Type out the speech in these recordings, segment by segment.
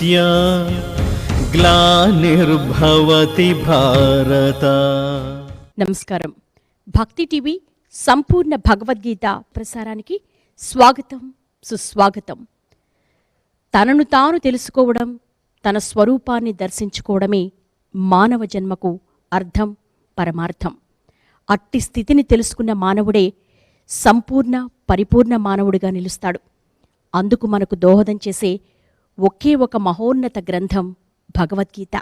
ధర్మస్య గ్లానిర్భవతి భారత. నమస్కారం. భక్తి టీవీ సంపూర్ణ భగవద్గీత ప్రసారానికి స్వాగతం, సుస్వాగతం. తనను తాను తెలుసుకోవడం, తన స్వరూపాన్ని దర్శించుకోవడమే మానవ జన్మకు అర్థం, పరమార్థం. అట్టి స్థితిని తెలుసుకున్న మానవుడే సంపూర్ణ, పరిపూర్ణ మానవుడిగా నిలుస్తాడు. అందుకు మనకు దోహదం చేసే ఒకే ఒక మహోన్నత గ్రంథం భగవద్గీత.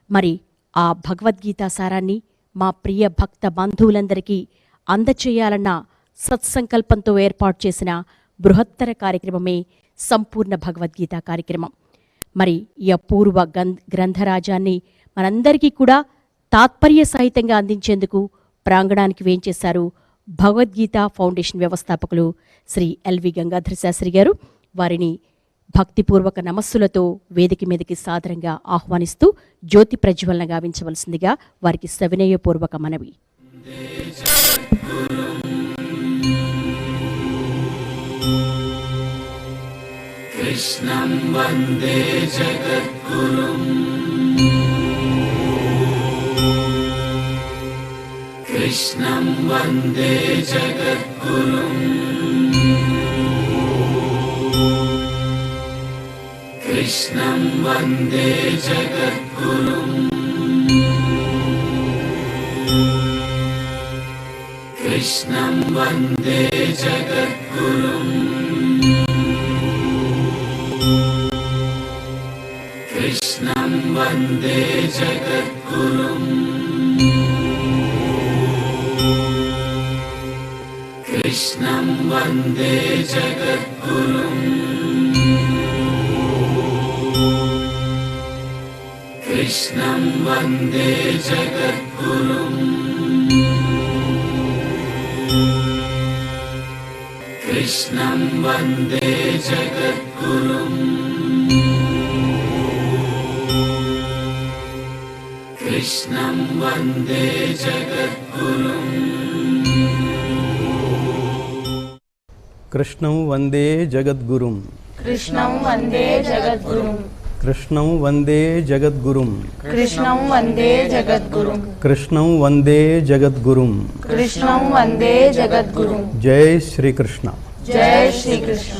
మరి ఆ భగవద్గీత సారాన్ని మా ప్రియ భక్త బంధువులందరికీ అందచేయాలన్న సత్సంకల్పంతో ఏర్పాటు చేసిన బృహత్తర కార్యక్రమమే సంపూర్ణ భగవద్గీత కార్యక్రమం. మరి ఈ అపూర్వ గ్రంథరాజాన్ని మనందరికీ కూడా తాత్పర్య సహితంగా అందించేందుకు ప్రాంగణానికి వేంచేశారు భగవద్గీత ఫౌండేషన్ వ్యవస్థాపకులు శ్రీ ఎల్వి గంగాధర శాస్త్రి గారు. వారిని భక్తిపూర్వక నమస్సులతో వేదిక మీదకి సాదరంగా ఆహ్వానిస్తూ జ్యోతి ప్రజ్వలన గావించవలసిందిగా వారికి సవినయపూర్వక మనవి. కృష్ణం వందే జగద్గురుం, కృష్ణం వందే జగద్గురుం, కృష్ణం వందే జగద్గురుం, కృష్ణం వందే జగద్గురుం, కృష్ణం వందే జగద్గురుం, కృష్ణం వందే జగద్గురుం, కృష్ణం వందే జగద్గురుం, కృష్ణం వందే జగద్గురుం, కృష్ణం వందే జగద్గురుం. కృష్ణం వందే జగద్గురుం, కృష్ణం వందే జగద్గురుం, కృష్ణం వందే జగద్గురుం, కృష్ణం వందే జగద్గురుం, కృష్ణం వందే జగద్గురుం. కృష్ణం వందే జగద్గురుం. జై శ్రీకృష్ణ. జై శ్రీకృష్ణ.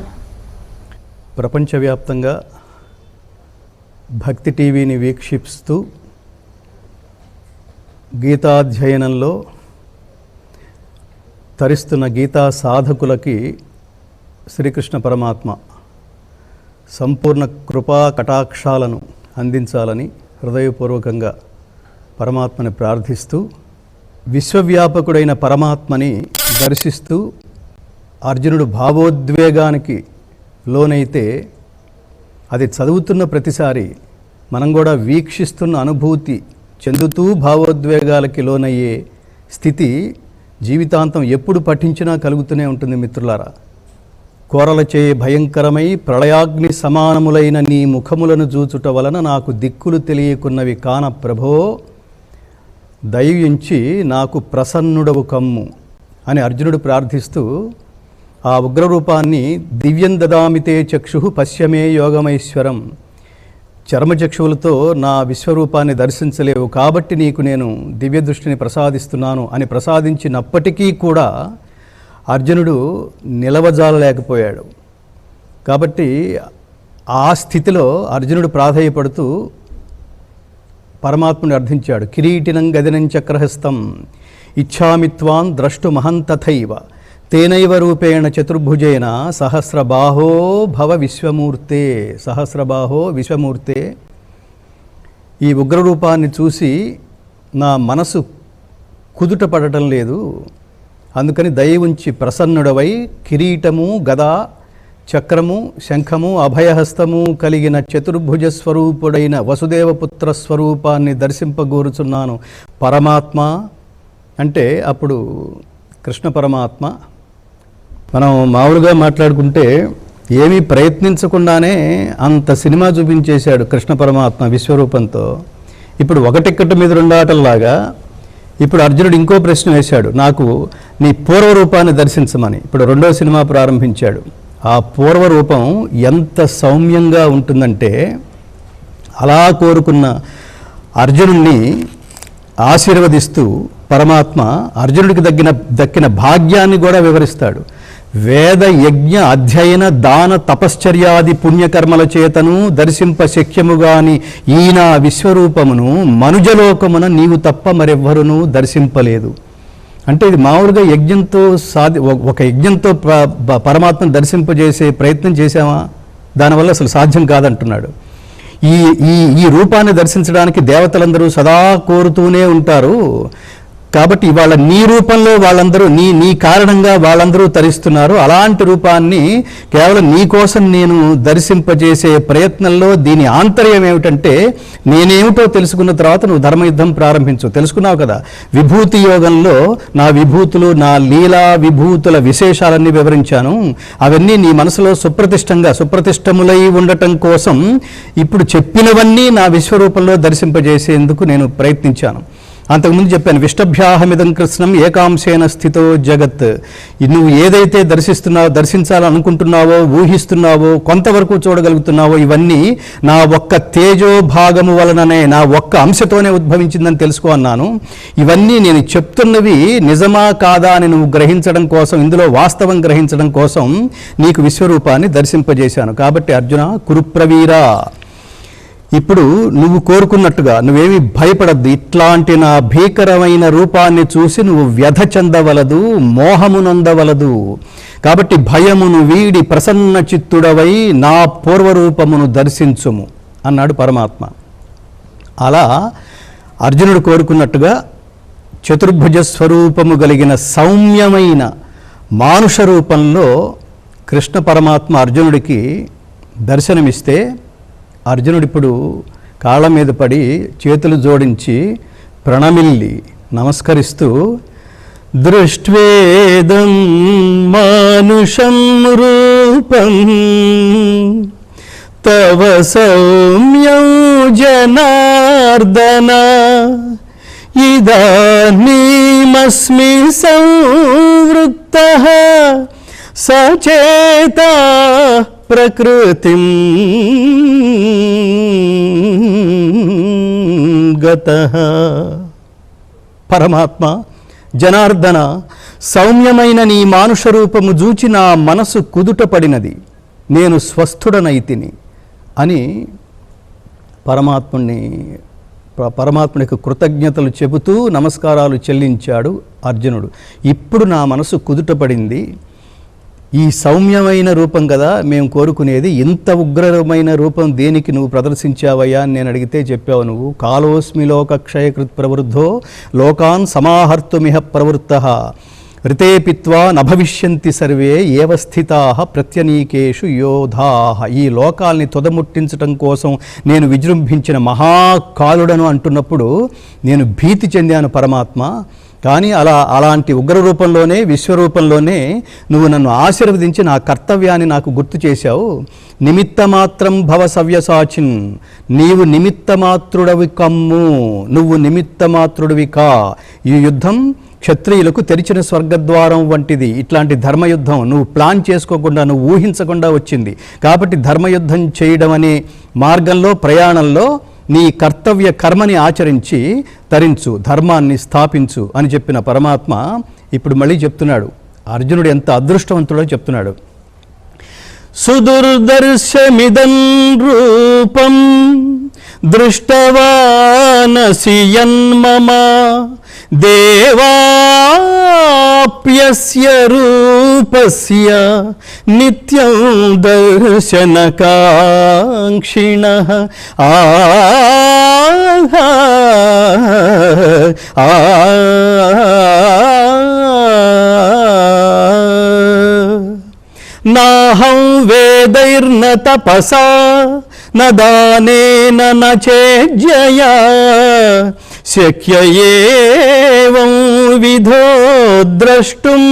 ప్రపంచవ్యాప్తంగా భక్తి టీవీని వీక్షిస్తూ గీతాధ్యయనంలో తరిస్తున్న గీతా సాధకులకి శ్రీకృష్ణ పరమాత్మ సంపూర్ణ కృపా కటాక్షాలను అందించాలని హృదయపూర్వకంగా పరమాత్మని ప్రార్థిస్తూ, విశ్వవ్యాపకుడైన పరమాత్మని దర్శిస్తూ అర్జునుడు భావోద్వేగానికి లోనైతే అది చదువుతున్న ప్రతిసారి మనం కూడా వీక్షిస్తున్న అనుభూతి చెందుతూ భావోద్వేగాలకి లోనయ్యే స్థితి జీవితాంతం ఎప్పుడు పఠించినా కలుగుతూనే ఉంటుంది మిత్రులారా. కోరలచే భయంకరమై ప్రళయాగ్ని సమానములైన నీ ముఖములను చూచుట వలన నాకు దిక్కులు తెలియకున్నవి కాన ప్రభో, దయయుంచి నాకు ప్రసన్నుడవు కమ్ము అని అర్జునుడు ప్రార్థిస్తూ ఆ ఉగ్రరూపాన్ని దివ్యం దదామితే చక్షు పశ్యమే యోగమైశ్వరం, చర్మచక్షువులతో నా విశ్వరూపాన్ని దర్శించలేవు కాబట్టి నీకు నేను దివ్య దృష్టిని ప్రసాదిస్తున్నాను అని ప్రసాదించినప్పటికీ కూడా అర్జునుడు నిలవజాలలేకపోయాడు. కాబట్టి ఆ స్థితిలో అర్జునుడు ప్రాధేయపడుతూ పరమాత్మని అర్థించాడు. కిరీటినం గదినం చక్రహస్తం ఇచ్ఛామిత్వాన్ ద్రష్టు మహంతథైవ తేనైవ రూపేణ చతుర్భుజేన సహస్రబాహో భవ విశ్వమూర్తే. సహస్రబాహో విశ్వమూర్తే. ఈ ఉగ్రరూపాన్ని చూసి నా మనసు కుదుట పడటం లేదు, అందుకని దయ ఉంచి ప్రసన్నుడవై కిరీటము, గద, చక్రము, శంఖము, అభయహస్తము కలిగిన చతుర్భుజ స్వరూపుడైన వసుదేవపుత్ర స్వరూపాన్ని దర్శింపగోరుచున్నాను పరమాత్మ అంటే. అప్పుడు కృష్ణ పరమాత్మ, మనం మామూలుగా మాట్లాడుకుంటే ఏమీ ప్రయత్నించకుండానే అంత సినిమా చూపించేశాడు కృష్ణ పరమాత్మ విశ్వరూపంతో. ఇప్పుడు ఒకటిక్కటి మీద రెండాటల్లాగా ఇప్పుడు అర్జునుడు ఇంకో ప్రశ్న వేశాడు, నాకు నీ పూర్వరూపాన్ని దర్శించమని. ఇప్పుడు రెండో సినిమా ప్రారంభించాడు. ఆ పూర్వరూపం ఎంత సౌమ్యంగా ఉంటుందంటే అలా కోరుకున్న అర్జునుడిని ఆశీర్వదిస్తూ పరమాత్మ అర్జునుడికి దక్కిన భాగ్యాన్ని కూడా వివరిస్తాడు. వేద యజ్ఞ అధ్యయన దాన తపశ్చర్యాది పుణ్యకర్మల చేతను దర్శింప శక్యముగాని ఈయన విశ్వరూపమును మనుజలోకమున నీవు తప్ప మరెవ్వరునూ దర్శింపలేదు. అంటే ఇది మామూలుగా యజ్ఞంతో ఒక యజ్ఞంతో పరమాత్మను దర్శింపజేసే ప్రయత్నం చేశామా? దానివల్ల అసలు సాధ్యం కాదంటున్నాడు. ఈ రూపాన్ని దర్శించడానికి దేవతలందరూ సదా కోరుతూనే ఉంటారు. కాబట్టి ఇవాళ నీ రూపంలో వాళ్ళందరూ నీ కారణంగా వాళ్ళందరూ తరిస్తున్నారు. అలాంటి రూపాన్ని కేవలం నీ కోసం నేను దర్శింపజేసే ప్రయత్నంలో దీని ఆంతర్యం ఏమిటంటే, నేనేమిటో తెలుసుకున్న తర్వాత నువ్వు ధర్మయుద్ధం ప్రారంభించు. తెలుసుకున్నావు కదా, విభూతి యోగంలో నా విభూతులు, నా లీలా విభూతుల విశేషాలన్నీ వివరించాను. అవన్నీ నీ మనసులో సుప్రతిష్టములై ఉండటం కోసం ఇప్పుడు చెప్పినవన్నీ నా విశ్వరూపంలో దర్శింపజేసేందుకు నేను ప్రయత్నించాను. అంతకుముందు చెప్పాను, విష్టభ్యాహమిదం కృష్ణం ఏకాంశేన స్థితో జగత్. నువ్వు ఏదైతే దర్శించాలనుకుంటున్నావో, ఊహిస్తున్నావో, కొంతవరకు చూడగలుగుతున్నావో, ఇవన్నీ నా ఒక్క తేజో భాగము వలననే, నా ఒక్క అంశతోనే ఉద్భవించిందని తెలుసుకో అన్నాను. ఇవన్నీ నేను చెప్తున్నవి నిజమా కాదా అని నువ్వు గ్రహించడం కోసం, ఇందులో వాస్తవం గ్రహించడం కోసం నీకు విశ్వరూపాన్ని దర్శింపజేశాను. కాబట్టి అర్జున కురుప్రవీరా, ఇప్పుడు నువ్వు కోరుకున్నట్టుగా నువ్వేమి భయపడద్దు. ఇట్లాంటి నా భీకరమైన రూపాన్ని చూసి నువ్వు వ్యధ చెందవలదు, మోహమునందవలదు. కాబట్టి భయమును వీడి ప్రసన్న చిత్తుడవై నా పూర్వరూపమును దర్శించుము అన్నాడు పరమాత్మ. అలా అర్జునుడు కోరుకున్నట్టుగా చతుర్భుజ స్వరూపము కలిగిన సౌమ్యమైన మానుష రూపంలో కృష్ణ పరమాత్మ అర్జునుడికి దర్శనమిస్తే, అర్జునుడు ఇప్పుడు కాళ్ళ మీద పడి చేతులు జోడించి ప్రణమిల్లి నమస్కరిస్తూ, దృష్ట్వేదం మానుషం రూపం తవ సౌమ్యం జనార్దన ఇదానీమస్మి సంవృత్తః సచేతా ప్రకృతిం గతః. పరమాత్మ జనార్దన, సౌమ్యమైన నీ మానుష రూపము జూచి నా మనసు కుదుటపడినది, నేను స్వస్థుడనైతిని అని పరమాత్మునికి కృతజ్ఞతలు చెబుతూ నమస్కారాలు చెల్లించాడు అర్జునుడు. ఇప్పుడు నా మనసు కుదుటపడింది. ఈ సౌమ్యమైన రూపం కదా మేము కోరుకునేది, ఇంత ఉగ్రమైన రూపం దేనికి నువ్వు ప్రదర్శించావయ్యా అని నేను అడిగితే చెప్పావు నువ్వు. కాలోస్మి లోకక్షయకృత్ ప్రవృద్ధో లోకాన్ సమాహర్తుమిహ ప్రవృత్తః రితేపిత్వా నభవిష్యంతి సర్వే ఏవ స్థితాః ప్రత్యనీకేషు యోధాః. ఈ లోకాల్ని తొదముట్టించటం కోసం నేను విజృంభించిన మహాకాలుడను అంటున్నప్పుడు నేను భీతి చెందాను పరమాత్మ. కానీ అలాంటి ఉగ్ర రూపంలోనే, విశ్వరూపంలోనే నువ్వు నన్ను ఆశీర్వదించి నా కర్తవ్యాన్ని నాకు గుర్తు చేశావు. నిమిత్తమాత్రం భవ సవ్యసాచిన్, నీవు నిమిత్తమాత్రుడవి కమ్ము, నువ్వు నిమిత్తమాత్రుడివి కా. ఈ యుద్ధం క్షత్రియులకు తెరిచిన స్వర్గద్వారం వంటిది. ఇట్లాంటి ధర్మయుద్ధం నువ్వు ప్లాన్ చేసుకోకుండా, నువ్వు ఊహించకుండా వచ్చింది. కాబట్టి ధర్మయుద్ధం చేయడం అనే మార్గంలో, ప్రయాణంలో నీ కర్తవ్య కర్మని ఆచరించి తరించు, ధర్మాన్ని స్థాపించు అని చెప్పిన పరమాత్మ ఇప్పుడు మళ్ళీ చెప్తున్నాడు. అర్జునుడు ఎంత అదృష్టవంతుడో చెప్తున్నాడు. సుదుర్దర్శమిదం రూపం దృష్టవానసి యన్మమ దేవాప్యస్య రూపస్య నిత్యం దర్శనకాంక్షిణః. నాహం వేదైర్న తపసా న దానేన న చేజ్యయా శక్య ఏవం విధో ద్రష్టుం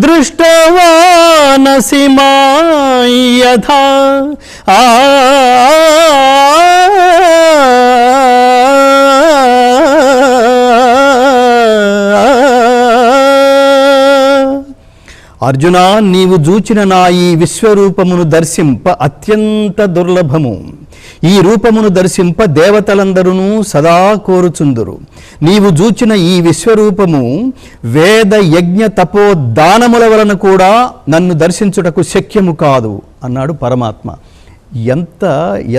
దృష్టవానసి మాం యథా. అర్జునా, నీవు జూచిన నా ఈ విశ్వరూపమును దర్శింప అత్యంత దుర్లభము. ఈ రూపమును దర్శింప దేవతలందరూ సదా కోరుచుందురు. నీవు చూచిన ఈ విశ్వరూపము వేద యజ్ఞ తపో దానముల వలన కూడా నన్ను దర్శించుటకు శక్యము కాదు అన్నాడు పరమాత్మ. ఎంత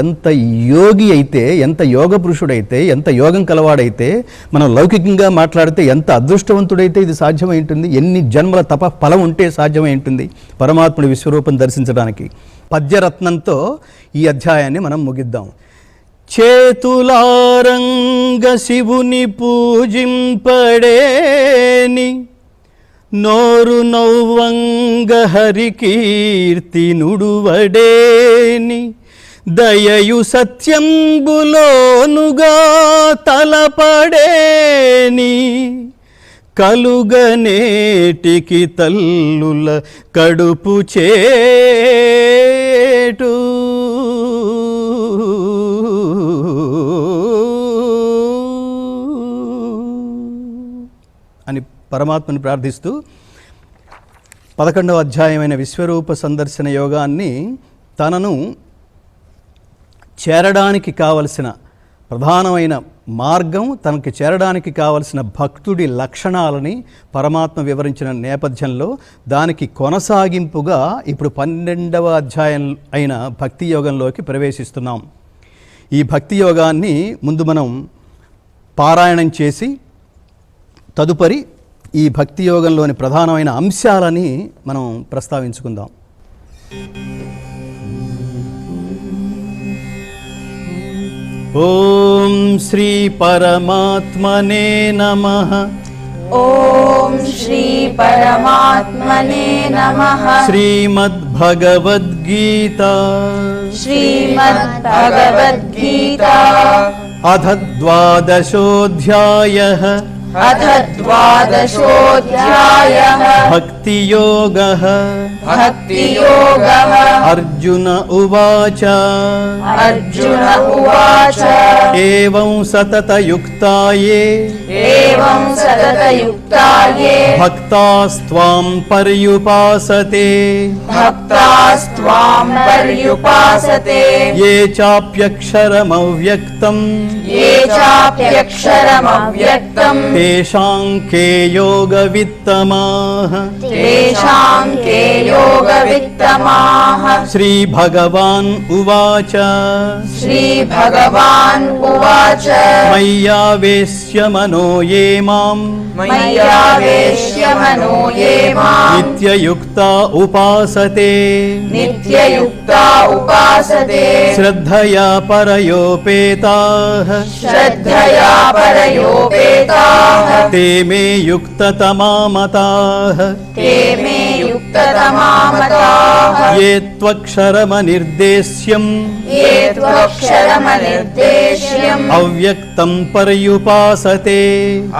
ఎంత యోగి అయితే, ఎంత యోగ పురుషుడైతే, ఎంత యోగం కలవాడైతే, మనం లౌకికంగా మాట్లాడితే ఎంత అదృష్టవంతుడైతే ఇది సాధ్యమై ఉంటుంది. ఎన్ని జన్మల తప ఫలం ఉంటే సాధ్యమై ఉంటుంది పరమాత్ముడి విశ్వరూపం దర్శించడానికి. పద్యరత్నంతో ఈ అధ్యాయాన్ని మనం ముగిద్దాం. చేతులారంగ శివుని పూజింపడేని, నోరు నౌవంగ హరికీర్తి నుడువడేని, దయయు సత్యంబులోనుగా తలపడేని, కలుగనేటికి తల్లుల కడుపు చేటు. అని పరమాత్మని ప్రార్థిస్తూ 11వ అధ్యాయమైన విశ్వరూప సందర్శన యోగాన్ని తనను చేరడానికి కావలసిన ప్రధానమైన మార్గం, తనకి చేరడానికి కావలసిన భక్తుడి లక్షణాలని పరమాత్మ వివరించిన నేపథ్యంలో దానికి కొనసాగింపుగా ఇప్పుడు 12వ అధ్యాయం అయిన భక్తి యోగంలోకి ప్రవేశిస్తున్నాం. ఈ భక్తి యోగాన్ని ముందు మనం పారాయణం చేసి తదుపరి ఈ భక్తి యోగంలోని ప్రధానమైన అంశాలని మనం ప్రస్తావించుకుందాం. ఓం శ్రీ పరమాత్మనే నమః. ఓం శ్రీ పరమాత్మనే నమః. శ్రీమద్భగవద్గీత శ్రీమద్భగవద్గీత అథ ద్వాదశోऽధ్యాయః అథ ద్వాదశోऽధ్యాయః భక్తియోగః. భక్తియోగః. అర్జున ఉవాచ అర్జున ఉవాచ ఏవం సతతయుక్తాయే ఏవం సతతయుక్తాయే భక్తాస్త్వాం పర్యుపాసతే భక్తాస్త్వాం పర్యుపాసతే ఏ చాప్యక్షరమవ్యక్తం ఏ చాప్యక్షరమవ్యక్తం తేషాం కే యోగవిత్తమాః. తేషాం కే యోగవిత్తమాః. శ్రీభగవాన్ ఉవాచ శ్రీభగవాన్ ఉవాచ మయ్యావేశ్య మనో యే మాం మయ్యావేశ్య మనో యే మాం నిత్యయుక్తా ఉపాసతే నిత్యయుక్తా ఉపాసతే శ్రద్ధయా పరయోపేతాః శ్రద్ధయా పరయోపేతాః తే మే యుక్తతమామతాః. తే మే యుక్తతమామతాః. ఏ త్వక్షరమనిర్దేశ్యం ఏ త్వక్షరమనిర్దేశ్యం అవ్యక్తం పర్యుపాసతే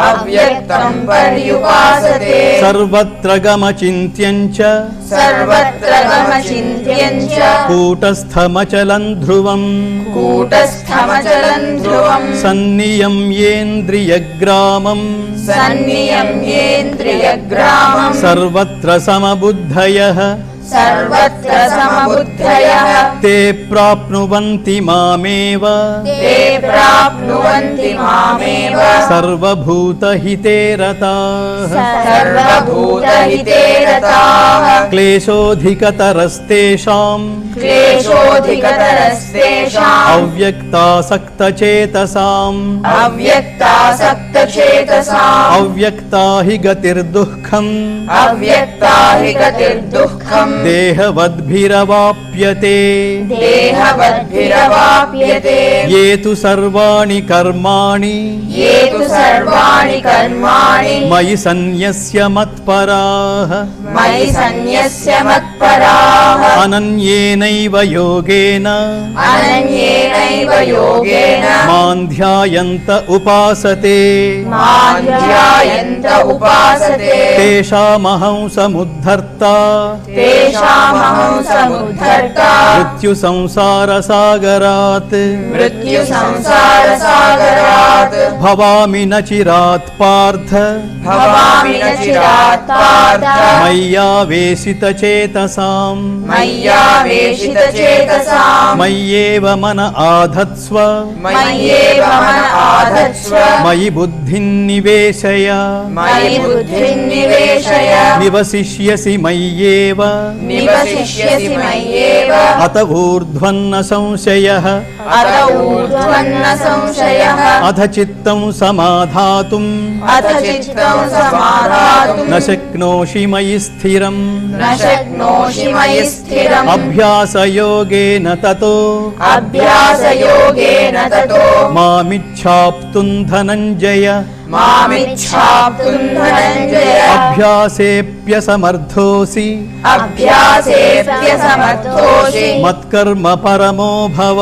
అవ్యక్తం పర్యుపాసతే సర్వత్ర గమచింత్యం చ సర్వత్ర గమచింత్యం చ కూటస్థమచలం ధ్రువం కూటస్థమచలం ధ్రువం సన్నియమ్యేంద్రియగ్రామం సన్నియమ్యేంద్రియగ్రామం సర్వత్ర సమబుద్ధయః సర్వత్ర సమబుద్ధయః తే ప్రాప్నువంతి మామేవ తే ప్రాప్నువంతి మామేవ సర్వభూతహితే రతాః. సర్వభూతహితే రతాః. క్లేశోధికతరస్తేషాం క్లేశోధికతరస్తేషాం అవ్యక్తాసక్తచేతసాం అవ్యక్తాసక్తచేతసాం అవ్యక్తా హి గతిర్దుఃఖం అవ్యక్తా హి గతిర్దుఃఖం దేహవద్భిరవాప్యతే దేహవద్భిరవాప్యతే ఏ తు సర్వాణి కర్మాణి ఏ తు సర్వాణి కర్మాణి మయి సన్యస్య మత్పరాః మయి సన్యస్య మత్పరాః అనన్యేనైవ యోగేన అనన్యేనైవ యోగేన మాం ధ్యాయంత ఉపాసతే మాం ధ్యాయంత ఉపాసతే తేషామహం సముద్ధర్తా తేషామహం సముద్ధర్తా మృత్యు సంసార సాగరాత్ మృత్యు సంసార సాగరాత్ భవామి న చిరాత్ పార్థ భవామి న చిరాత్ పార్థ మయ్యావేశితచేతసాం మయ్యావేశితచేతసాం మయ్యేవ మన ఆధత్స్వ మయ్యేవ మన ఆధత్స్వ మయి బుద్ధిం నివేశయ మయి బుద్ధిం నివేశయ నివసిష్యసి మయ్యేవ నివసిష్యసి మయ్యేవ అత ఊర్ధ్వన్న సంశయః అత ఊర్ధ్వన్న సంశయః అధ చిత్తం సమాధాతుం అథ చిత్తం సమాధాతుం న శక్నోషి మయి స్థిరం న శక్నోషి మయి స్థిరం అభ్యాసయోగేన తతో అభ్యాసయోగేన తతో మామిచ్ఛాప్తుం ధనంజయ మామిచ్ఛాప్తుం ధనంజయ అభ్యాసేప్యసమర్థోసి అభ్యాసేప్యసమర్థోషి మత్కర్మ పరమో భవ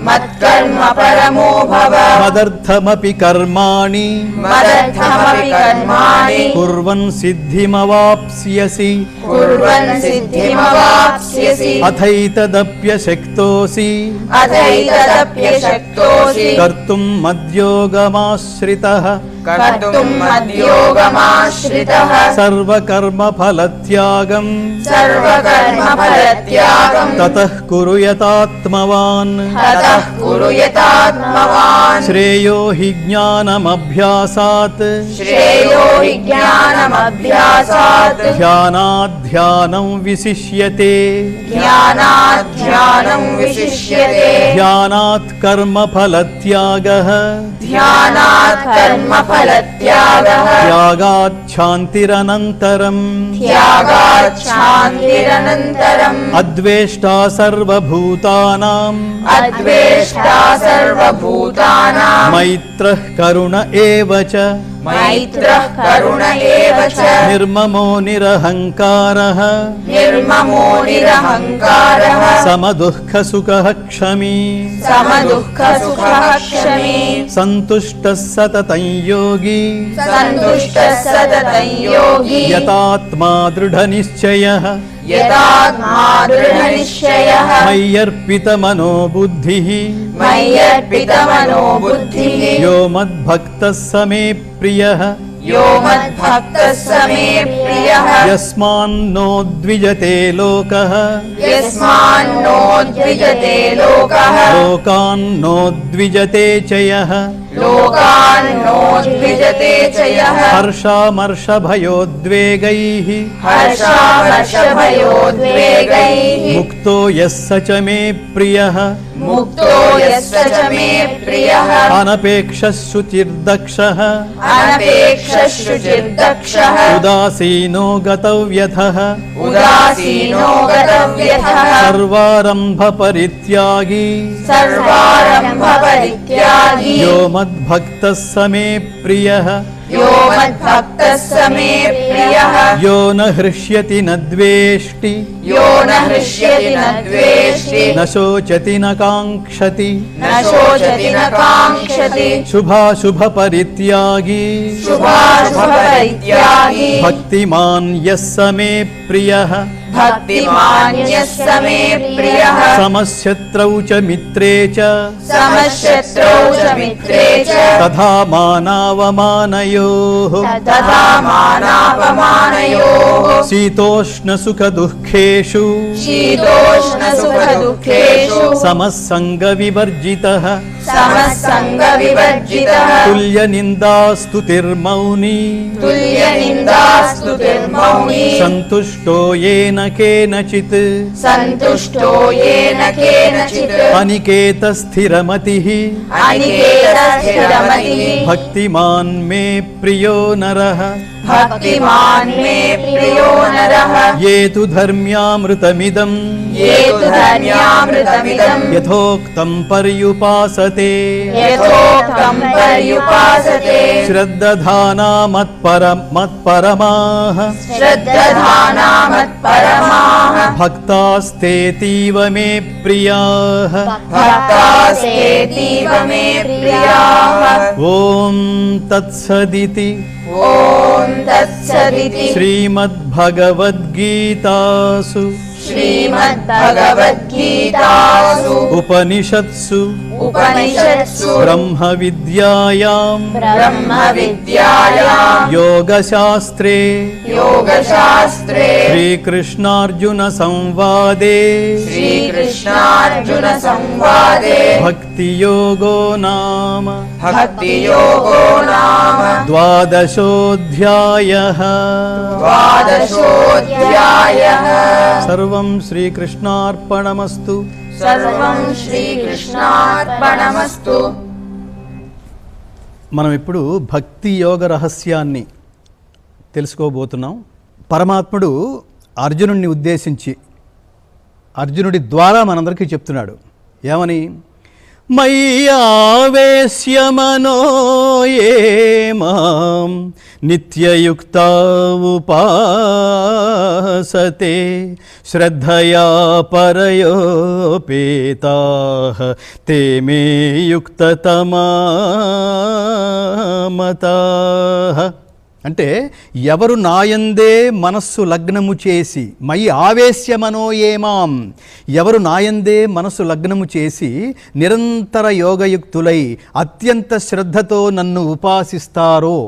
మత్కర్మ పరమో భవ మదర్థమపి కర్మాణి మదర్థమపి కర్మాణి కుర్వన్ సిద్ధిమవాప్స్యసి కుర్వన్ సిద్ధిమవాప్స్యసి అథైతదప్యశక్తోసి అథైతదప్యశక్తోషి కర్తుం మద్యోగమాశ్రితః కర్తుం మద్యోగమాశ్రితః సర్వకర్మఫలత్యాగం సర్వకర్మఫలత్యాగం తతః కురు యతాత్మవాన్ తతః కురు యతాత్మవాన్ శ్రేయో హి జ్ఞానమభ్యాసాత్ శ్రేయో హి జ్ఞానమభ్యాసాత్ ధ్యానాధ్యానం విశిష్యతే ధ్యానాధ్యానం విశిష్యతే ధ్యానాత్ కర్మఫలత్యాగః ధ్యానాత్ కర్మఫలత్యాగః త్యాగాచ్ఛాంతిరనంతరం త్యాగాత్ శాంతిరనంతరం అద్వేష్టా సర్వభూతానాం అద్వేష్టా సర్వభూతానాం మైత్రః కరుణ ఏవ చ మైత్రః కరుణ ఏవ చ నిర్మమో నిరహంకారః నిర్మమో నిరహంకారః సమదుఃఖసుఖః క్షమీ సమదుఃఖసుఖః క్షమీ సంతుష్టः సతతం యోగి సంతుష్టः సతతం యోగి యతాత్మా దృఢనిశ్చయః యతాత్మా దృఢనిశ్చయః మయ్యర్పితమనో బుద్ధిః మయ్యర్పితమనో బుద్ధిః యో మద్భక్తः సమే ప్రియః యో మద్భక్తः సమే ప్రియః యస్మాన్నో ద్విజతే లోకః యస్మాన్నో ద్విజతే లోకః లోకాన్నో ద్విజతే చ యః లోకాన్నో ద్విజతే చ యః హర్షామర్షభయోద్వేగైః హర్షామర్షభయోద్వేగైః ముక్తో యస్స చ మే ప్రియః ముక్తో యస్య చ మే ప్రియః అనపేక్షः శుచిర్దక్షः అనపేక్షः శుచిర్దక్షః ఉదాసీనో గతవ్యథః ఉదాసీనో గతవ్యథః సర్వారంభ పరిత్యాగి సర్వారంభ పరిత్యాగి యో మద్భక్తः సమే ప్రియః యో మద్భక్తः సమే ప్రియః యో న హృష్యతి న ద్వేష్టి యో న హృష్యతి న ద్వేష్టి న శోచతి న కాంక్షతి న శోచతి న కాంక్షతి శుభాశుభ పరిత్యాగి శుభాశుభ పరిత్యాగి భక్తిమాన్ యస్స మే ప్రియః భక్తిమాన్ యస్య మే ప్రియః సమశత్రౌ చ మిత్రే చ సమశత్రౌ చ మిత్రే చ తథా మానావమానయోః తథా మానాపమానయోః శీతోష్ణ సుఖ దుఃఖేషు శీతోష్ణ సుఖ దుఃఖేషు సమస్సంగ వివర్జితః సమస్సంగ వివర్జితః తుల్య నిందాస్తుతిర్మౌని తుల్య నిందాస్తుతిర్మౌని సంతుష్టో येन केनचित् సంతుష్టో येन కేనచిత్ अनिकेत स्थिरमतिः అనికేత స్థిరమతిః भक्तिमान् मे प्रियो नरः భక్తిమాన్ మే ప్రియో నరః ये तु धर्म्यामृतमिदम् ये तु धर्म्यामृतमिदम् यथोक्तं पर्युपासते यथोक्तं पर्युपासते श्रद्दधाना मत्परमाः श्रद्दधाना मत्परमाः भक्तास्तेतीव मे प्रियाः भक्तास्तेतीव मे प्रियाः ॐ तत्सदिति ॐ तत्सदिति श्रीमद्भगवद्गीतासु श्रीमद्भगवद्गीतासु उपनिषत्सु ब्रह्म विद्यायां योगशास्त्रे श्रीकृष्णार्जुन संवादे भक्तियोगो नाम द्वादशोऽध्यायः सर्वं श्रीकृष्णार्पणमस्तु సర్వం శ్రీకృష్ణార్పణమస్తు. మనం ఇప్పుడు భక్తి యోగ రహస్యాన్ని తెలుసుకోబోతున్నాం. పరమాత్ముడు అర్జునుడిని ఉద్దేశించి అర్జునుడి ద్వారా మనందరికీ చెప్తున్నాడు. ఏమని? మయ్యావేశ్య మనో ఏ మాం నిత్యయుక్తా ఉపాసతే శ్రద్ధయా పరయోపేతాః తే మే యుక్తతమా మతాః. అంటే ఎవరు నాయందే మనస్సు లగ్నము చేసి, మయి ఆవేశ్యమనో ఏమాం, ఎవరు నాయందే మనస్సు లగ్నము చేసి నిరంతర యోగయుక్తులై అత్యంత శ్రద్ధతో నన్ను ఉపాసిస్తారో,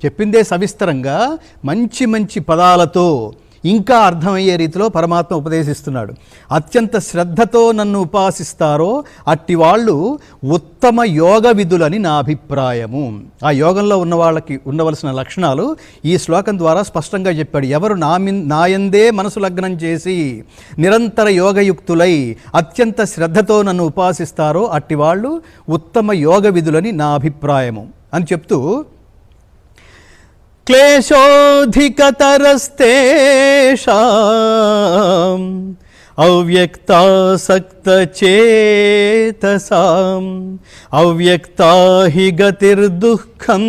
చెప్పిందే సవిస్తరంగా మంచి మంచి పదాలతో ఇంకా అర్థమయ్యే రీతిలో పరమాత్మ ఉపదేశిస్తున్నాడు. అత్యంత శ్రద్ధతో నన్ను ఉపాసిస్తారో అట్టి వాళ్ళు ఉత్తమ యోగ విధులని నా అభిప్రాయము. ఆ యోగంలో ఉన్న వాళ్ళకి ఉండవలసిన లక్షణాలు ఈ శ్లోకం ద్వారా స్పష్టంగా చెప్పాడు. ఎవరు నాయందే మనసు లగ్నం చేసి నిరంతర యోగయుక్తులై అత్యంత శ్రద్ధతో నన్ను ఉపాసిస్తారో అట్టి వాళ్ళు ఉత్తమ యోగ విధులని నా అభిప్రాయము అని చెప్తూ, క్లేశోధికతరస్తేషాం అవ్యక్తాసక్తచేతసాం అవ్యక్తా హి గతిర్దుఃఖం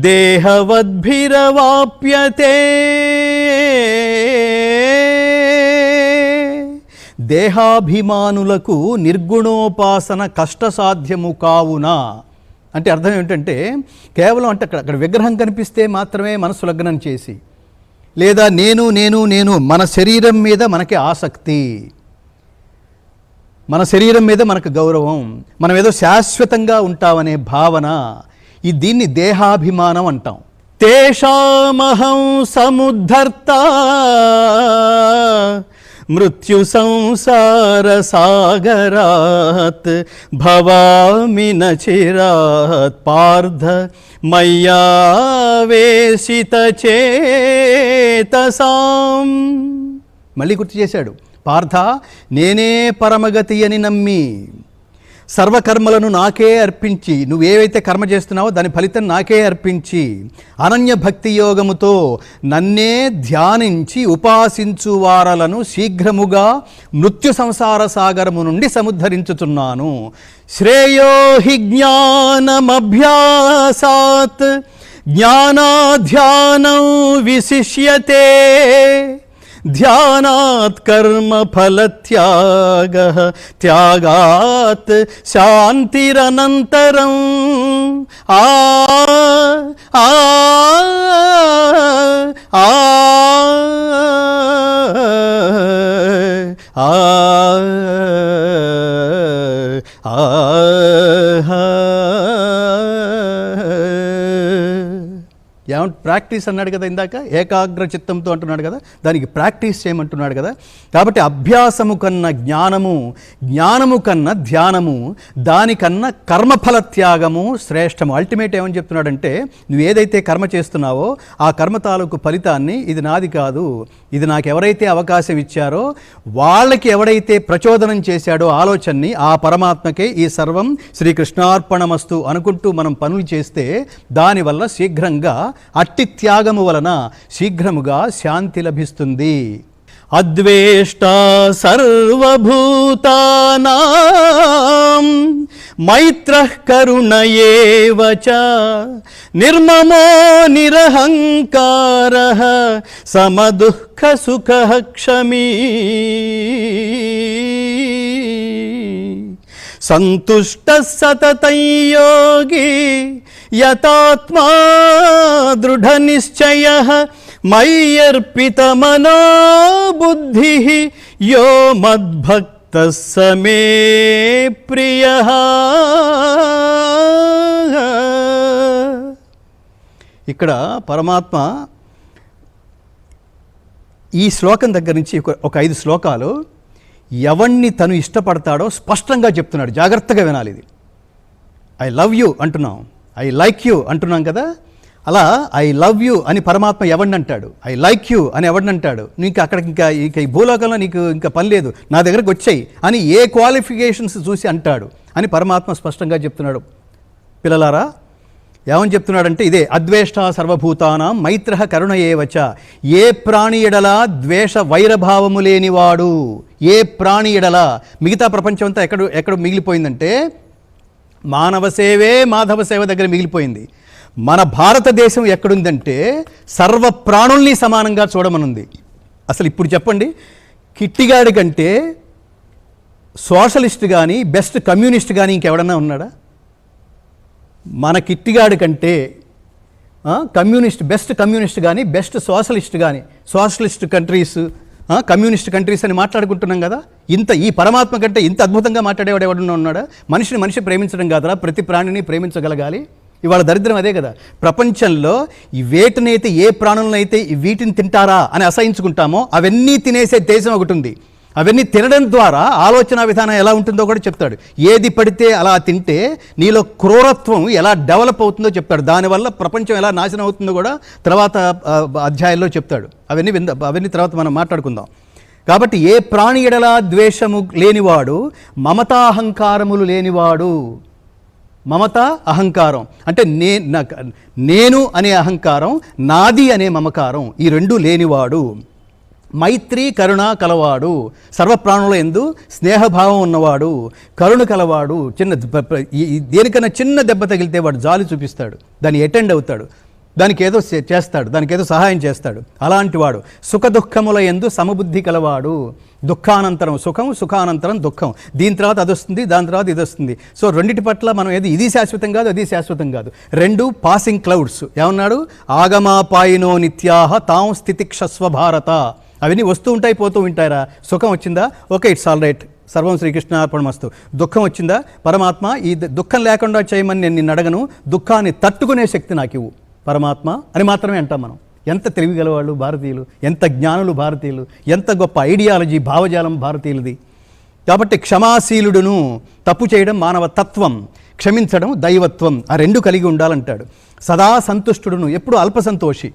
దేహవద్భిరవాప్యతే. దేహాభిమానులకు నిర్గుణోపాసన కష్టసాధ్యము కావున. అంటే అర్థం ఏమిటంటే, కేవలం అంటే అక్కడ విగ్రహం కనిపిస్తే మాత్రమే మనసు లగ్నం చేసి, లేదా నేను నేను నేను మన శరీరం మీద మనకి ఆసక్తి, మన శరీరం మీద మనకు గౌరవం, మనం ఏదో శాశ్వతంగా ఉంటామనే భావన, దీన్ని దేహాభిమానం అంటాం. తేషామహం సముద్ధర్త మృత్యు సంసార సాగరాత్ భవామి నచిరాత్ పార్థ మయ్యావేశిత చేతసాం. మళ్ళీ గుర్తు చేశాడు. పార్థ, నేనే పరమగతి అని నమ్మి సర్వకర్మలను నాకే అర్పించి, నువ్వేవైతే కర్మ చేస్తున్నావో దాని ఫలితం నాకే అర్పించి అనన్య భక్తి యోగముతో నన్నే ధ్యానించి ఉపాసించు వారలను శీఘ్రముగా మృత్యు సంసార సాగరము నుండి సముద్ధరించుతున్నాను. శ్రేయో హి జ్ఞానమభ్యాసాత్ జ్ఞానాధ్యానం విశిష్యతే ధ్యానాత్ కర్మ ఫలత్యాగః త్యాగాత్ శాంతిరనంతరం. ఆ ఆ ఆ ఏమంటే ప్రాక్టీస్ అన్నాడు కదా ఇందాక, ఏకాగ్ర చిత్తంతో అంటున్నాడు కదా, దానికి ప్రాక్టీస్ చేయమంటున్నాడు కదా. కాబట్టి అభ్యాసము కన్నా జ్ఞానము, జ్ఞానము కన్నా ధ్యానము, దానికన్నా కర్మఫల త్యాగము శ్రేష్టము. అల్టిమేట్ ఏమని చెప్తున్నాడంటే, నువ్వు ఏదైతే కర్మ చేస్తున్నావో ఆ కర్మ తాలూకు ఫలితాన్ని ఇది నాది కాదు, ఇది నాకు ఎవరైతే అవకాశం ఇచ్చారో వాళ్ళకి ఎవడైతే ప్రచోదనం చేశాడో ఆలోచనని, ఆ పరమాత్మకే ఈ సర్వం శ్రీకృష్ణార్పణమస్తు అనుకుంటూ మనం పనులు చేస్తే దానివల్ల శీఘ్రంగా అట్టి త్యాగము వలన శీఘ్రముగా శాంతి లభిస్తుంది. అద్వేష్టా సర్వభూతానాం మైత్రః కరుణ ఏవ చ నిర్మమో నిరహంకారః సమదుఃఖ సుఖః క్షమీ సంతుష్టః సతతం యోగి యతాత్మా దృఢనిశ్చయః మయ్యర్పితమనో బుద్ధి యో మద్భక్త సమే ప్రియ. ఇక్కడ పరమాత్మ ఈ శ్లోకం దగ్గర నుంచి ఒక 5 శ్లోకాలు ఎవణ్ణి తను ఇష్టపడతాడో స్పష్టంగా చెప్తున్నాడు. జాగ్రత్తగా వినాలి. ఇది ఐ లవ్ యూ అంటున్నాం, ఐ లైక్ యూ అంటున్నాం కదా. అలా ఐ లవ్ యూ అని పరమాత్మ ఎవడిని అంటాడు, ఐ లైక్ యూ అని ఎవడిని అంటాడు. నీకు అక్కడికి ఇంకా ఈ భూలోకంలో నీకు ఇంకా పని లేదు, నా దగ్గరకు వచ్చాయి అని ఏ క్వాలిఫికేషన్స్ చూసి అంటాడు అని పరమాత్మ స్పష్టంగా చెప్తున్నాడు. పిల్లలారా, ఏమని చెప్తున్నాడంటే ఇదే అద్వేష్ట సర్వభూతానాం మైత్ర కరుణ ఏవచ. ఏ ప్రాణి ఎడల ద్వేష వైరభావము లేనివాడు, ఏ ప్రాణి ఎడల. మిగతా ప్రపంచం అంతా ఎక్కడ మిగిలిపోయిందంటే మానవ సేవే మాధవ సేవ దగ్గర మిగిలిపోయింది. మన భారతదేశం ఎక్కడుందంటే సర్వ ప్రాణుల్ని సమానంగా చూడమనుంది. అసలు ఇప్పుడు చెప్పండి, కిట్టిగాడి కంటే సోషలిస్ట్ కానీ బెస్ట్ కమ్యూనిస్ట్ కానీ ఇంకెవడన్నా ఉన్నాడా? మన కిట్టిగాడి కంటే కమ్యూనిస్ట్ బెస్ట్ కమ్యూనిస్ట్ కానీ బెస్ట్ సోషలిస్ట్ కానీ, సోషలిస్ట్ కంట్రీస్ కమ్యూనిస్ట్ కంట్రీస్ అని మాట్లాడుకుంటున్నాం కదా. ఈ పరమాత్మ కంటే ఇంత అద్భుతంగా మాట్లాడేవాడు ఎవడన్నా ఉన్నాడా? మనిషి ప్రేమించడం కాదురా, ప్రతి ప్రాణిని ప్రేమించగలగాలి. ఇవాళ దరిద్రం అదే కదా. ప్రపంచంలో ఈ వేటినైతే ఏ ప్రాణులనైతే వీటిని తింటారా అని అసహించుకుంటామో అవన్నీ తినేసే దేశం ఒకటి ఉంది. అవన్నీ తినడం ద్వారా ఆలోచన విధానం ఎలా ఉంటుందో కూడా చెప్తాడు. ఏది పడితే అలా తింటే నీలో క్రూరత్వం ఎలా డెవలప్ అవుతుందో చెప్తాడు. దానివల్ల ప్రపంచం ఎలా నాశనం అవుతుందో కూడా తర్వాత అధ్యాయంలో చెప్తాడు. అవన్నీ తర్వాత మనం మాట్లాడుకుందాం. కాబట్టి ఏ ప్రాణి ఎడల ద్వేషము లేనివాడు, మమతాహంకారములు లేనివాడు. మమత అహంకారం అంటే నేను అనే అహంకారం, నాది అనే మమకారం, ఈ రెండు లేనివాడు. మైత్రి కరుణ కలవాడు, సర్వప్రాణుల యందు స్నేహభావం ఉన్నవాడు, కరుణ కలవాడు. దేనికన్నా చిన్న దెబ్బ తగిలితే వాడు జాలి చూపిస్తాడు, దాన్ని అటెండ్ అవుతాడు, దానికి ఏదో చేస్తాడు, దానికి ఏదో సహాయం చేస్తాడు. అలాంటి వాడు. సుఖ దుఃఖముల యందు సమబుద్ధి కలవాడు. దుఃఖానంతరం సుఖం, సుఖానంతరం దుఃఖం. దీని తర్వాత అది వస్తుంది, దాని తర్వాత ఇది వస్తుంది. సో రెండిటి పట్ల మనం ఇది శాశ్వతం కాదు, అది శాశ్వతం కాదు. రెండు పాసింగ్ క్లౌడ్స్. ఏమన్నాడు? ఆగమాపాయినో నిత్యాహ తాం స్థితిక్షస్వ భారత. అవన్నీ వస్తూ ఉంటాయి, పోతూ ఉంటాయిరా. సుఖం వచ్చిందా? ఓకే, ఇట్స్ ఆల్ రైట్, సర్వం శ్రీకృష్ణార్పణమస్తు. దుఃఖం వచ్చిందా? పరమాత్మ ఈ దుఃఖం లేకుండా చేయమని నేను నిన్ను అడగను, దుఃఖాన్ని తట్టుకునే శక్తి నాకు ఇవ్వు పరమాత్మ అని మాత్రమే అంటాం మనం. ఎంత తెలివిగలవాళ్ళు భారతీయులు, ఎంత జ్ఞానులు భారతీయులు, ఎంత గొప్ప ఐడియాలజీ భావజాలం భారతీయులది. కాబట్టి క్షమాశీలుడును, తప్పు చేయడం మానవ తత్వం, క్షమించడం దైవత్వం, ఆ రెండు కలిగి ఉండాలంటాడు. సదా సంతుష్టుడును, ఎప్పుడు అల్పసంతోషి.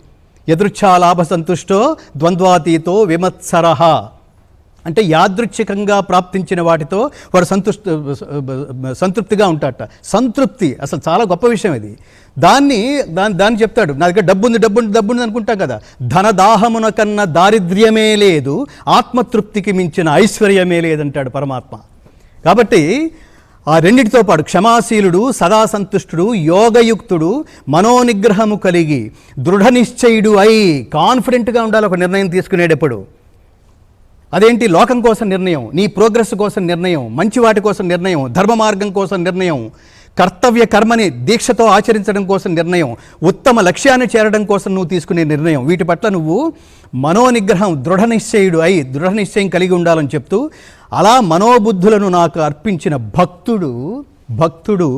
యదృచ్ఛా లాభ సంతుష్టో ద్వంద్వాతీతో విమత్సరః. అంటే యాదృచ్ఛికంగా ప్రాప్తించిన వాటితో వాడు సంతృప్తిగా ఉంటాడట. సంతృప్తి అసలు చాలా గొప్ప విషయం ఇది. దాన్ని చెప్తాడు. నా దగ్గర డబ్బుంది అనుకుంటాం కదా. ధనదాహమున కన్నా దారిద్ర్యమే లేదు, ఆత్మతృప్తికి మించిన ఐశ్వర్యమే లేదంటాడు పరమాత్మ. కాబట్టి ఆ రెండిటితో పాటు క్షమాశీలుడు, సదా సంతుష్టుడు, యోగయుక్తుడు, మనోనిగ్రహము కలిగి, దృఢ నిశ్చయుడు అయి, కాన్ఫిడెంట్గా ఉండాలి ఒక నిర్ణయం తీసుకునేటప్పుడు. అదేంటి? లోకం కోసం నిర్ణయం, నీ ప్రోగ్రెస్ కోసం నిర్ణయం, మంచి వాటి కోసం నిర్ణయం, ధర్మ మార్గం కోసం నిర్ణయం, కర్తవ్య కర్మని దీక్షతో ఆచరించడం కోసం నిర్ణయం, ఉత్తమ లక్ష్యాన్ని చేరడం కోసం నువ్వు తీసుకునే నిర్ణయం. వీటి పట్ల నువ్వు మనోనిగ్రహం, దృఢ నిశ్చయుడు అయి, దృఢ నిశ్చయం కలిగి ఉండాలని చెప్తూ, అలా మనోబుద్ధులను నాకు అర్పించిన భక్తుడు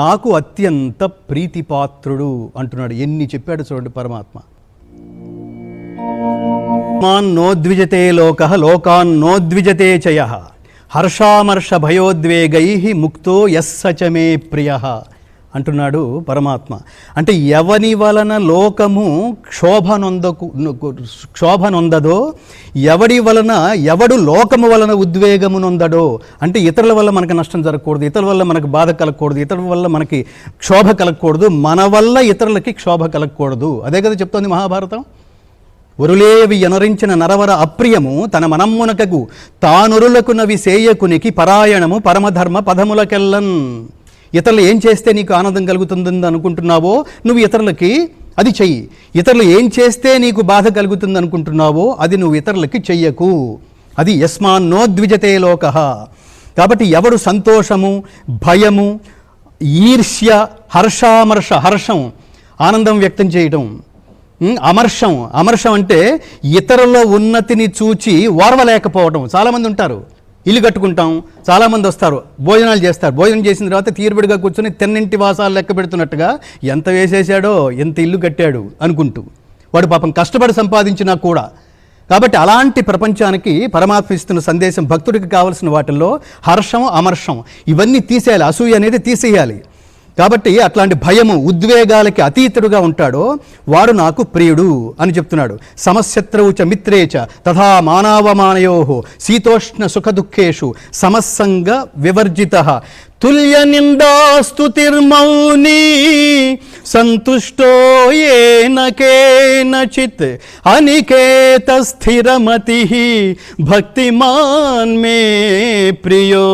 నాకు అత్యంత ప్రీతిపాత్రుడు అంటున్నాడు. ఎన్ని చెప్పాడు చూడండి పరమాత్మ. నోద్విజతే లోకః లోకాన్నోద్విజతే చయః హర్షామర్ష భయోద్వేగై ముక్తో యస్సచమే ప్రియః అంటున్నాడు పరమాత్మ. అంటే ఎవని వలన లోకము క్షోభనొందదో, ఎవడు లోకము వలన ఉద్వేగము నొందడో, అంటే ఇతరుల వల్ల మనకు నష్టం జరగకూడదు, ఇతరుల వల్ల మనకు బాధ కలగకూడదు, ఇతరుల వల్ల మనకి క్షోభ కలగకూడదు, మన వల్ల ఇతరులకి క్షోభ కలగకూడదు. అదే కదా చెప్తోంది మహాభారతం. ఒరులేవి ఎనరించిన నరవర అప్రియము తన మనమ్మునకగు తానొరులకు నవి సేయకునికి పరాయణము పరమధర్మ పదములకెల్లన్. ఇతరులు ఏం చేస్తే నీకు ఆనందం కలుగుతుందని అనుకుంటున్నావో నువ్వు ఇతరులకి అది చెయ్యి. ఇతరులు ఏం చేస్తే నీకు బాధ కలుగుతుంది అనుకుంటున్నావో అది నువ్వు ఇతరులకి చెయ్యకు. అది యస్మాన్నోద్విజతే లోకః. కాబట్టి ఎవడు సంతోషము, భయము, ఈర్ష్య, హర్షామర్ష, హర్షం ఆనందం వ్యక్తం చేయటం, అమర్షం. అమర్షం అంటే ఇతరుల ఉన్నతిని చూచి ఓర్వలేకపోవడం. చాలామంది ఉంటారు, ఇల్లు కట్టుకుంటాం, చాలామంది వస్తారు, భోజనాలు చేస్తారు, భోజనం చేసిన తర్వాత తీరుబడిగా కూర్చొని తెన్నింటి వాసాలు లెక్క పెడుతున్నట్టుగా ఎంత వేసేసాడో, ఎంత ఇల్లు కట్టాడు అనుకుంటూ, వాడు పాపం కష్టపడి సంపాదించినా కూడా. కాబట్టి అలాంటి ప్రపంచానికి పరమాత్మ ఇస్తున్న సందేశం, భక్తుడికి కావలసిన వాటిల్లో హర్షం, అమర్షం ఇవన్నీ తీసేయాలి, అసూయ అనేది తీసేయాలి. కాబట్టి అట్లాంటి భయము, ఉద్వేగాలకి అతీతుడుగా ఉంటాడో వాడు నాకు ప్రియుడు అని చెప్తున్నాడు. సమశత్రువు చ మిత్రే చ తథా మానవమానయో శీతోష్ణ సుఖ దుఃఖేషు సమస్సంగ వివర్జితః తుల్య నిందాస్తుతిర్మౌని సంతుష్టో ఏన కేనచిత్ అనికేత స్థిరమతిః భక్తిమాన్ మే ప్రియో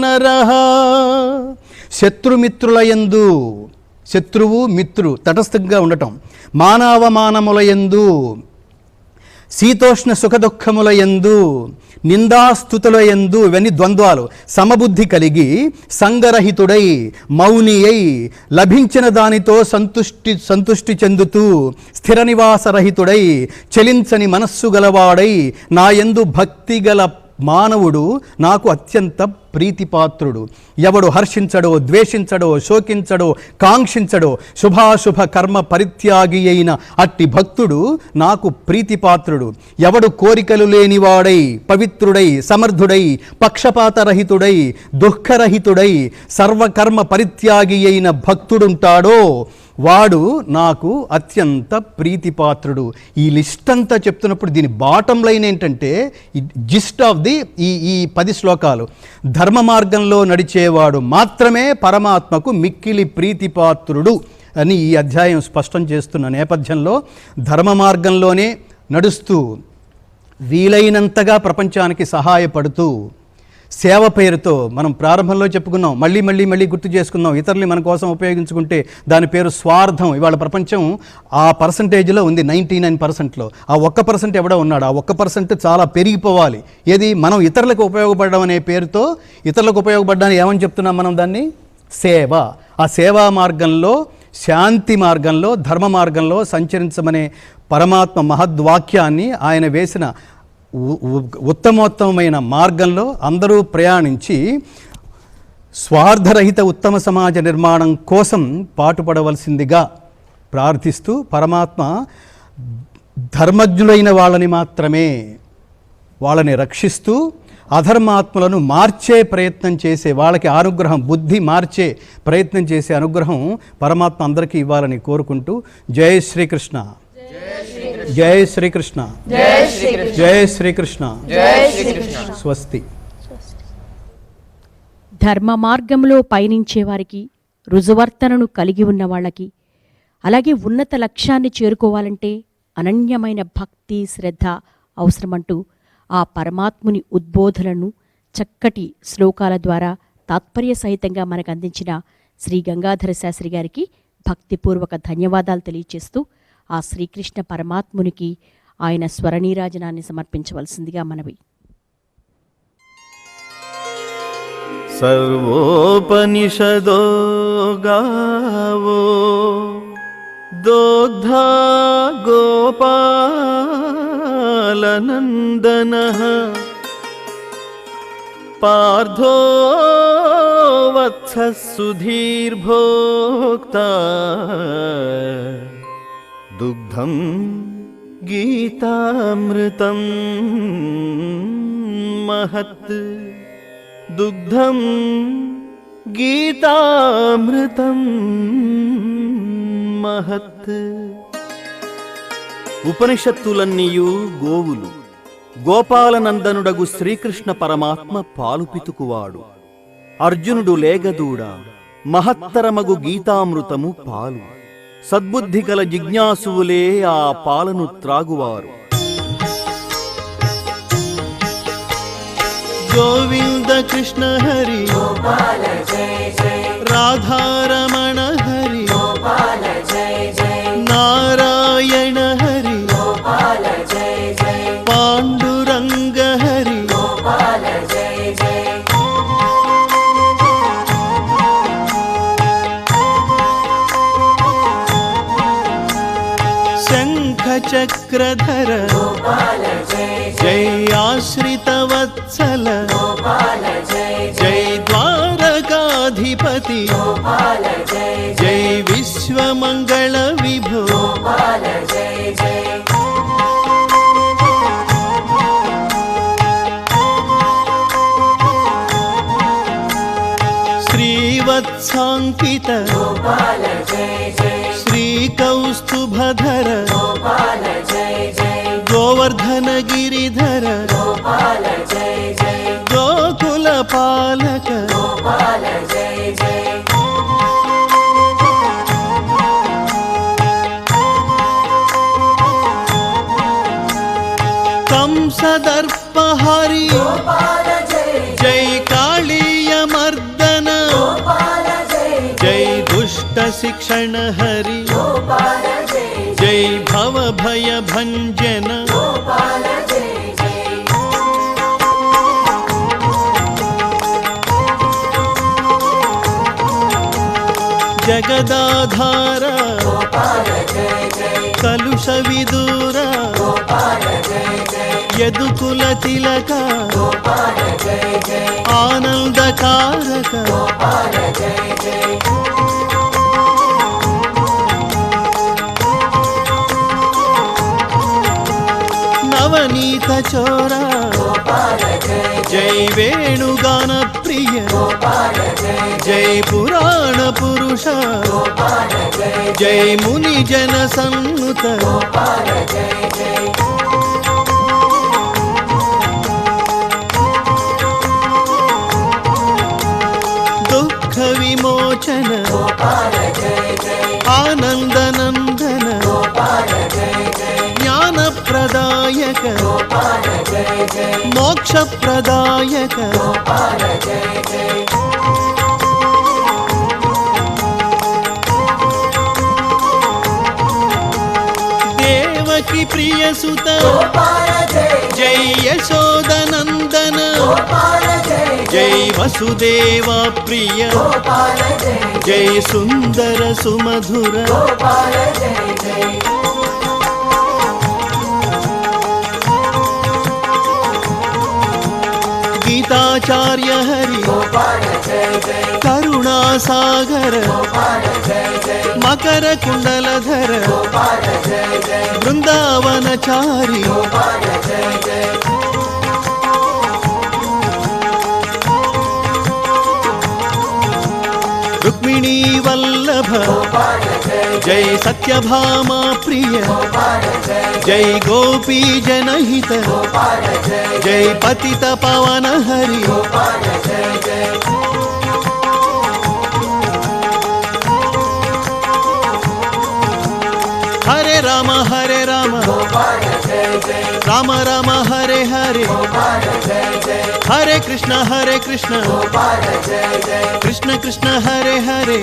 నరః. శత్రుమిత్రులయందు, శత్రువు మిత్రు తటస్థంగా ఉండటం, మానవమానములయందు, శీతోష్ణ సుఖదుఖములయందు, నిందాస్తుతులయందు, ఇవన్నీ ద్వంద్వాలు, సమబుద్ధి కలిగి సంగరహితుడై మౌని అయి లభించిన దానితో సంతుష్టి చెందుతూ స్థిర నివాసరహితుడై చలించని మనస్సు గలవాడై నాయందు భక్తి గల మానవుడు నాకు అత్యంత ప్రీతిపాత్రుడు. ఎవడు హర్షించడో, ద్వేషించడో, శోకించడో, కాంక్షించడో శుభాశుభ కర్మ పరిత్యాగి అయిన అట్టి భక్తుడు నాకు ప్రీతిపాత్రుడు. ఎవడు కోరికలు లేనివాడై పవిత్రుడై సమర్థుడై పక్షపాతరహితుడై దుఃఖరహితుడై సర్వకర్మ పరిత్యాగి అయిన భక్తుడుంటాడో వాడు నాకు అత్యంత ప్రీతిపాత్రుడు. ఈ లిస్ట్ అంతా చెప్తున్నప్పుడు దీని బాటం లైన్ ఏంటంటే, జిస్ట్ ఆఫ్ ది ఈ 10 శ్లోకాలు, ధర్మ మార్గంలో నడిచేవాడు మాత్రమే పరమాత్మకు మిక్కిలి ప్రీతిపాత్రుడు అని ఈ అధ్యాయం స్పష్టం చేస్తున్న నేపథ్యంలో ధర్మ మార్గంలోనే నడుస్తూ వీలైనంతగా ప్రపంచానికి సహాయపడుతూ సేవ పేరుతో మనం ప్రారంభంలో చెప్పుకున్నాం, మళ్ళీ గుర్తు చేసుకుందాం, ఇతరుల్ని మన కోసం ఉపయోగించుకుంటే దాని పేరు స్వార్థం. ఇవాళ ప్రపంచం ఆ పర్సంటేజ్లో ఉంది, 99%లో. ఆ 1% ఎవడో ఉన్నాడు, ఆ 1% చాలా పెరిగిపోవాలి. ఏది, మనం ఇతరులకు ఉపయోగపడడం అనే పేరుతో, ఇతరులకు ఉపయోగపడడానికి ఏమని చెప్తున్నాం మనం దాన్ని? సేవ. ఆ సేవా మార్గంలో, శాంతి మార్గంలో, ధర్మ మార్గంలో సంచరించమనే పరమాత్మ మహద్వాక్యాన్ని ఆయన వేసిన ఉత్తమోత్తమైన మార్గంలో అందరూ ప్రయాణించి స్వార్థరహిత ఉత్తమ సమాజ నిర్మాణం కోసం పాటుపడవలసిందిగా ప్రార్థిస్తూ, పరమాత్మ ధర్మజ్ఞులైన వాళ్ళని మాత్రమే, వాళ్ళని రక్షిస్తూ అధర్మాత్మలను మార్చే ప్రయత్నం చేసే, వాళ్ళకి అనుగ్రహం, బుద్ధి మార్చే ప్రయత్నం చేసే అనుగ్రహం పరమాత్మ అందరికీ ఇవ్వాలని కోరుకుంటూ, జై శ్రీకృష్ణ, జై శ్రీకృష్ణ, జై శ్రీకృష్ణ, స్వస్తి. ధర్మ మార్గంలో పయనించే వారికి, రుజువర్తనను కలిగి ఉన్న వాళ్ళకి, అలాగే ఉన్నత లక్ష్యాన్ని చేరుకోవాలంటే అనన్యమైన భక్తి శ్రద్ధ అవసరమంటూ ఆ పరమాత్ముని ఉద్బోధనలను చక్కటి శ్లోకాల ద్వారా తాత్పర్య సహితంగా మనకు అందించిన శ్రీ గంగాధర శాస్త్రి గారికి భక్తిపూర్వక ధన్యవాదాలు తెలియచేస్తూ ఆ శ్రీకృష్ణ పరమాత్మునికి ఆయన స్వరనీరాజనాన్ని సమర్పించవలసిందిగా మనవి. సర్వోపనిషదో గావో దోగ్ధా గోపాలనందనః పార్థో వత్సః సుధీర్భోక్తా దుగ్ధం గీతామృతం మహత్ దుగ్ధం గీతామృతం మహత్. ఉపనిషత్తులన్నీయు గోవులు, గోపాలనందనుడగు శ్రీకృష్ణ పరమాత్మ పాలు పితుకువాడు. అర్జునుడు లేగదూడ, మహత్తరమగు గీతామృతము పాలు. సద్బుద్ధి గల జిజ్ఞాసువులే ఆ పాలను త్రాగువారు. గోవింద కృష్ణ హరి రాధారమణ హరి నారాయణ హరి పాండురంగ హరి शङ्खचक्रधर जय आश्रितवत्सल जय द्वारकाधिपति जय विश्वमङ्गल विभो श्रीवत्साङ्कित श्रीकौस्तुभधर गोवर्धन गिरिधर गोकुलपालक कंसदर्पहरि जय कालीयमर्दन जय दुष्ट शिक्षण हरि जय भव भय भंजन जगदाधार कलुष विदूर यदुकुल तिलक आनंदकारक नवनीत चोरा जय वेणुगान प्रिय जय पुराण पुरुष जय मुनि जन सन्नुत दुःख विमोचन आनंद नंदन ज्ञान प्रदायक मोक्ष प्रदायक देवकी प्रिय सुत जय यशोदनंदन जय वसुदेवा प्रिय जय सुंदर सुमधुर गीताचार्य हरि करुणा सागर मकर कुंडलधर वृंदावनचारी रुक्मिणी वल्लभ जय सत्यभामा प्रिय जय गोपी जनहित जय पतित पावन हरि हरे राम राम राम हरे हरे हरे कृष्ण कृष्ण कृष्ण हरे हरे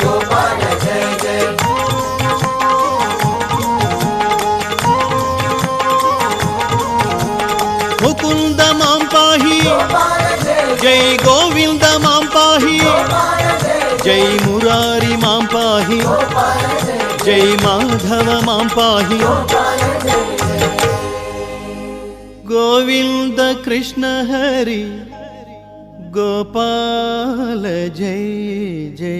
मुकुंद मां पाहि जय गोविंद मां पाहि जय मुरारी मां पाहि जय माधव मां पाहि गोविंद कृष्ण हरि गोपाल जय जय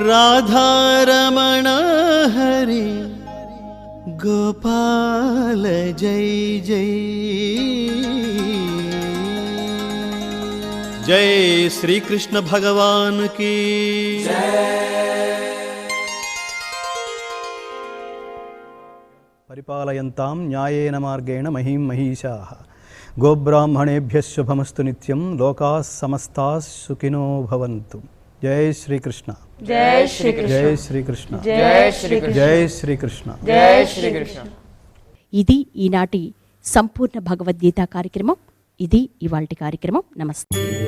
राधा रमण हरि गोपाल जय जय जय श्री कृष्ण भगवान की परिपालयन्तां न्यायेन मार्गेण महीं महिषाः गोब्राह्मणेभ्यः शुभमस्तु नित्यं लोकाः समस्ताः सुखिनो भवन्तु। जय श्री कृष्ण जय श्री कृष्ण जय श्री कृष्ण जय श्री कृष्ण जय श्री कृष्ण जय श्री कृष्ण। ఇది ఈనాటి సంపూర్ణ భగవద్గీత కార్యక్రమం. ఇది ఇవాల్టి కార్యక్రమం. నమస్తే.